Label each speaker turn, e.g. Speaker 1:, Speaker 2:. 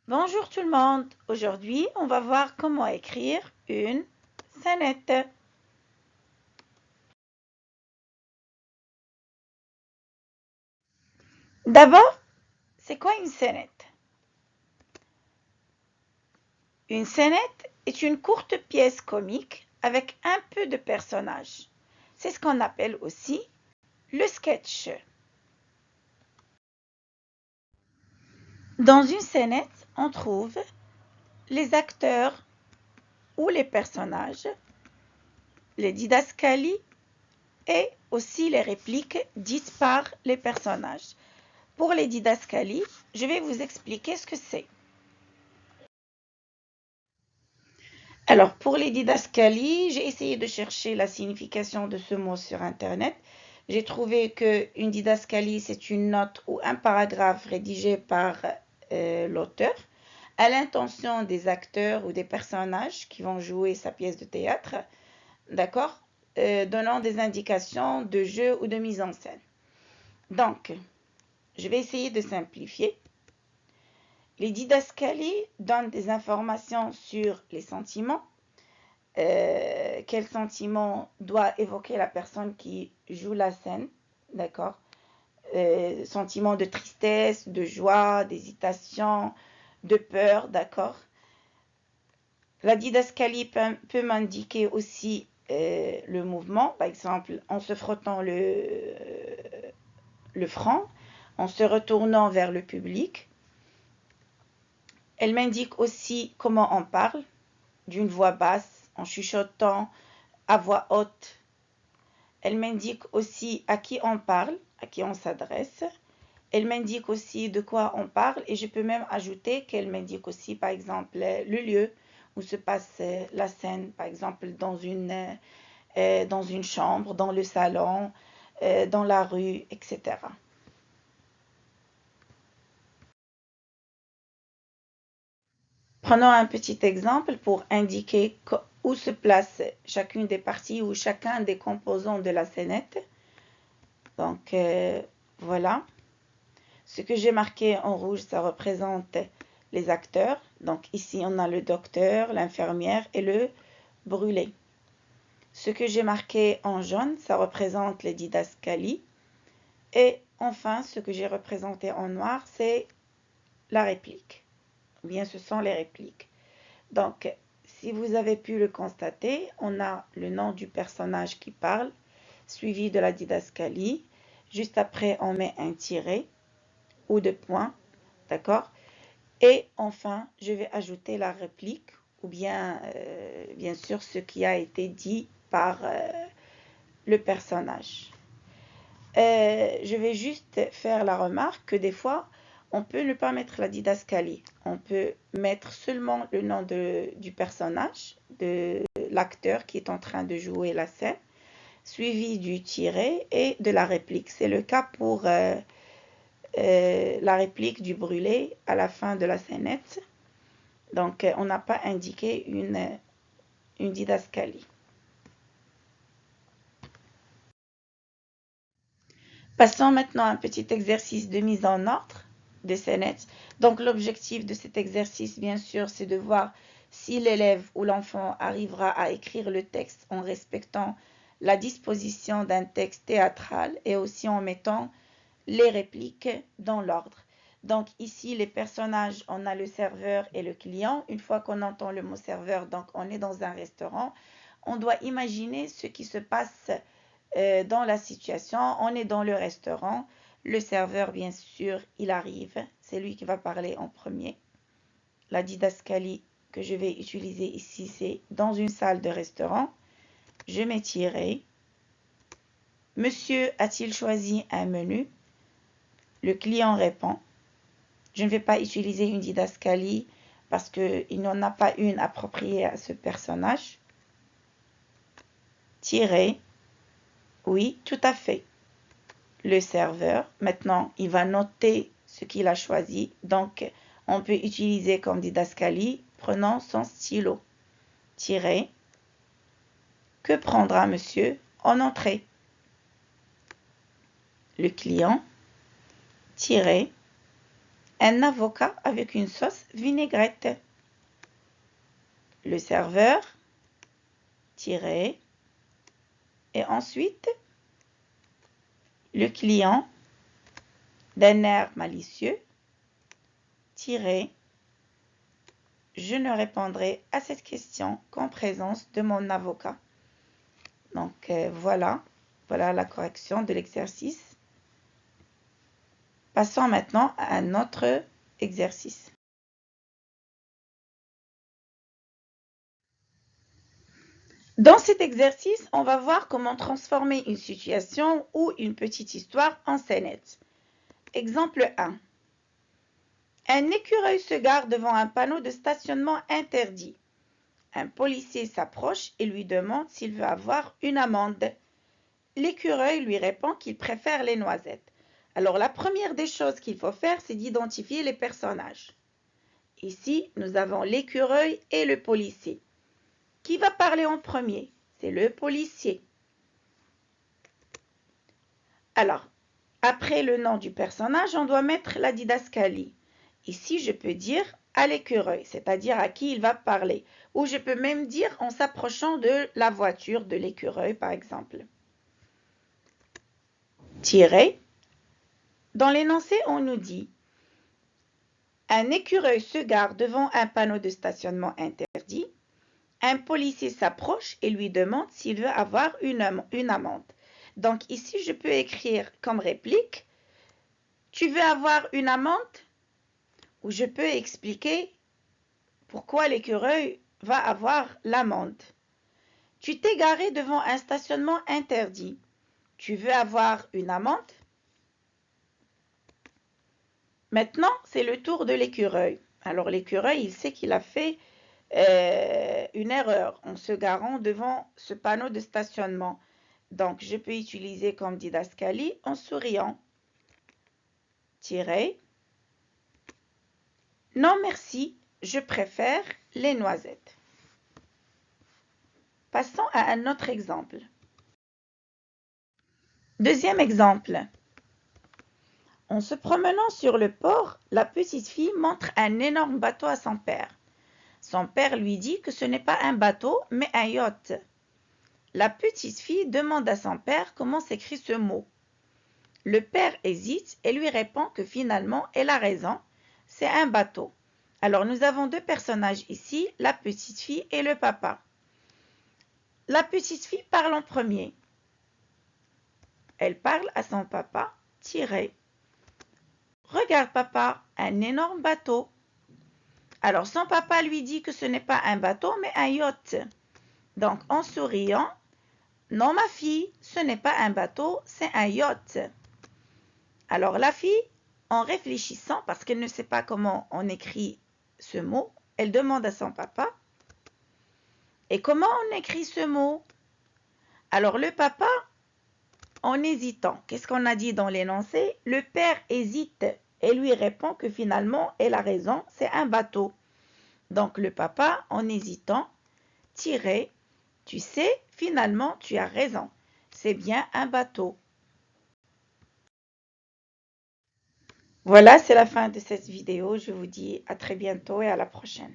Speaker 1: Bonjour tout le monde, aujourd'hui on va voir comment écrire une scénette. D'abord, c'est quoi une scénette? Une scénette est une courte pièce comique avec un peu de personnages. C'est ce qu'on appelle aussi le sketch. Dans une scénette, on trouve les acteurs ou les personnages, les didascalies et aussi les répliques dites par les personnages. Pour les didascalies, je vais vous expliquer ce que c'est. Alors, pour les didascalies, j'ai essayé de chercher la signification de ce mot sur Internet. J'ai trouvé qu'une didascalie, c'est une note ou un paragraphe rédigé par l'auteur à l'intention des acteurs ou des personnages qui vont jouer sa pièce de théâtre, d'accord, donnant des indications de jeu ou de mise en scène. Donc, je vais essayer de simplifier. Les didascalies donnent des informations sur les sentiments, quel sentiment doit évoquer la personne qui joue la scène, d'accord, sentiment de tristesse, de joie, d'hésitation, de peur, d'accord. La didascalie peut m'indiquer aussi le mouvement, par exemple en se frottant le front, en se retournant vers le public. Elle m'indique aussi comment on parle, d'une voix basse, en chuchotant, à voix haute. Elle m'indique aussi à qui on parle, à qui on s'adresse. Elle m'indique aussi de quoi on parle et je peux même ajouter qu'elle m'indique aussi, par exemple, le lieu où se passe la scène, par exemple dans une chambre, dans le salon, dans la rue, etc. Prenons un petit exemple pour indiquer où se place chacune des parties ou chacun des composants de la scénette. Donc, voilà. Ce que j'ai marqué en rouge, ça représente les acteurs. Donc, ici, on a le docteur, l'infirmière et le brûlé. Ce que j'ai marqué en jaune, ça représente les didascalies. Et enfin, ce que j'ai représenté en noir, c'est la réplique. Ou bien, ce sont les répliques. Donc, si vous avez pu le constater, on a le nom du personnage qui parle, suivi de la didascalie. Juste après, on met un tiret ou deux points, d'accord? Et enfin, je vais ajouter la réplique ou bien, bien sûr, ce qui a été dit par le personnage. Je vais juste faire la remarque que des fois, on peut ne pas mettre la didascalie. On peut mettre seulement le nom du personnage, de l'acteur qui est en train de jouer la scène, suivi du tiret et de la réplique. C'est le cas pour la réplique du brûlé à la fin de la scénette. Donc, on n'a pas indiqué une didascalie. Passons maintenant à un petit exercice de mise en ordre des scénettes. Donc, l'objectif de cet exercice, bien sûr, c'est de voir si l'élève ou l'enfant arrivera à écrire le texte en respectant la disposition d'un texte théâtral et aussi en mettant les répliques dans l'ordre. Donc ici, les personnages, on a le serveur et le client. Une fois qu'on entend le mot serveur, donc on est dans un restaurant, on doit imaginer ce qui se passe dans la situation. On est dans le restaurant. Le serveur, bien sûr, il arrive. C'est lui qui va parler en premier. La didascalie que je vais utiliser ici, c'est dans une salle de restaurant. Je mets tiret. Monsieur a-t-il choisi un menu? Le client répond. Je ne vais pas utiliser une didascalie parce qu'il n'en a pas une appropriée à ce personnage. Tirer. Oui, tout à fait. Le serveur, maintenant, il va noter ce qu'il a choisi. Donc, on peut utiliser comme didascalie, prenons son stylo. Tirer. Que prendra monsieur en entrée? Le client. Tirer. un avocat avec une sauce vinaigrette. Le serveur, tiré, et ensuite le client d'un air malicieux, tiré, je ne répondrai à cette question qu'en présence de mon avocat. Donc voilà la correction de l'exercice. Passons maintenant à un autre exercice. Dans cet exercice, on va voir comment transformer une situation ou une petite histoire en scénette. Exemple 1. Un écureuil se gare devant un panneau de stationnement interdit. Un policier s'approche et lui demande s'il veut avoir une amende. L'écureuil lui répond qu'il préfère les noisettes. Alors la première des choses qu'il faut faire, c'est d'identifier les personnages. Ici, nous avons l'écureuil et le policier. Qui va parler en premier? C'est le policier. Alors, après le nom du personnage, on doit mettre la didascalie. Ici, je peux dire à l'écureuil, c'est-à-dire à qui il va parler. Ou je peux même dire en s'approchant de la voiture de l'écureuil, par exemple. Tirer. Dans l'énoncé, on nous dit un écureuil se gare devant un panneau de stationnement interdit. Un policier s'approche et lui demande s'il veut avoir une amende. Donc ici, je peux écrire comme réplique « Tu veux avoir une amende ?» ou je peux expliquer pourquoi l'écureuil va avoir l'amende. « Tu t'es garé devant un stationnement interdit. Tu veux avoir une amende ?» Maintenant, c'est le tour de l'écureuil. Alors l'écureuil, il sait qu'il a fait une erreur en se garant devant ce panneau de stationnement. Donc, je peux utiliser comme didascalie en souriant. Tirer. Non merci, je préfère les noisettes. Passons à un autre exemple. Deuxième exemple. En se promenant sur le port, la petite fille montre un énorme bateau à son père. Son père lui dit que ce n'est pas un bateau, mais un yacht. La petite fille demande à son père comment s'écrit ce mot. Le père hésite et lui répond que finalement, elle a raison, c'est un bateau. Alors nous avons deux personnages ici, la petite fille et le papa. La petite fille parle en premier. Elle parle à son papa, tiré. Regarde papa, un énorme bateau. Alors son papa lui dit que ce n'est pas un bateau mais un yacht. Donc en souriant, non ma fille, ce n'est pas un bateau, c'est un yacht. Alors la fille, en réfléchissant, parce qu'elle ne sait pas comment on écrit ce mot, elle demande à son papa, et comment on écrit ce mot? Alors le papa, en hésitant, qu'est-ce qu'on a dit dans l'énoncé? Le père hésite et lui répond que finalement, elle a raison, c'est un bateau. Donc le papa, en hésitant, tiré, tu sais, finalement, tu as raison, c'est bien un bateau. Voilà, c'est la fin de cette vidéo. Je vous dis à très bientôt et à la prochaine.